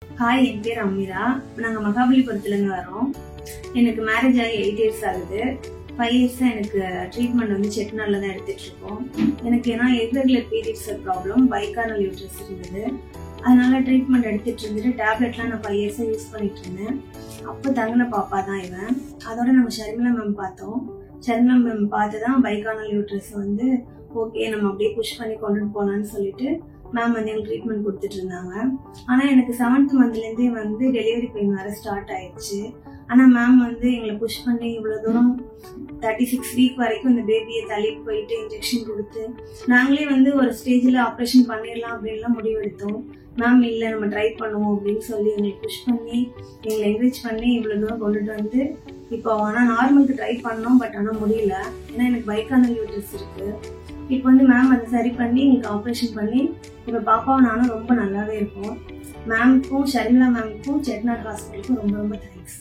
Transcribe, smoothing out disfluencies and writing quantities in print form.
Hi, என் பேர் அமீரா. நாங்கள் மகாபலிபுரத்துலேருந்து வரோம். எனக்கு மேரேஜ் ஆகி 8 இயர்ஸ் ஆகுது. 5 இயர்ஸாக எனக்கு ட்ரீட்மெண்ட் வந்து செட்டிநாடில் தான் எடுத்துட்டு இருக்கோம். எனக்கு ஏன்னா இர்ரெகுலர் பீரியட்ஸ் ப்ராப்ளம், பைகார்னல் யூட்ரஸ் இருந்தது. அதனால ட்ரீட்மெண்ட் எடுத்துட்டு இருந்துட்டு டேப்லெட்லாம் நான் 5 இயர்ஸாக யூஸ் பண்ணிட்டு இருந்தேன். அப்போ தங்கின பாப்பா தான் இவன். அதோட நம்ம ஷர்மிளா மேம் பார்த்தோம். ஷர்மிளா மேம் பார்த்து தான் பைகார்னல் யூட்ரஸ் வந்து ஓகே நம்ம அப்படியே புஷ் பண்ணி கொண்டுட்டு போகலான்னு சொல்லிட்டு மேம் வந்து எங்களுக்கு ட்ரீட்மெண்ட் கொடுத்துட்டு இருந்தாங்க. ஆனால் எனக்கு 7th மந்த்லேருந்தே வந்து டெலிவரி பெயின் வர ஸ்டார்ட் ஆயிடுச்சு. ஆனால் மேம் வந்து எங்களை புஷ் பண்ணி இவ்வளோ தூரம் 36 வீக் வரைக்கும் இந்த பேபியை தள்ளிட்டு போயிட்டு இன்ஜெக்ஷன் கொடுத்து நாங்களே வந்து ஒரு ஸ்டேஜில் ஆப்ரேஷன் பண்ணிடலாம் அப்படின்லாம் முடிவெடுத்தோம். மேம் இல்லை நம்ம ட்ரை பண்ணுவோம் அப்படின்னு சொல்லி எங்களை புஷ் பண்ணி எங்களை என்கரேஜ் பண்ணி இவ்வளோ தூரம் கொண்டுட்டு வந்து இப்போ ஆனால் நார்மலுக்கு ட்ரை பண்ணோம். பட் ஆனால் முடியல, ஏன்னா எனக்கு பைகார்னல் யூட்ரஸ் இருக்கு. இப்போ வந்து மேம் அதை சரி பண்ணி எங்களுக்கு ஆப்ரேஷன் பண்ணி இப்போ பாப்பாவும் நானும் ரொம்ப நல்லாவே இருக்கோம். மேம்க்கும் ஷர்மிளா மேம்க்கும் செட்டிநாடு ஹாஸ்பிட்டலுக்கும் ரொம்ப ரொம்ப தேங்க்ஸ்.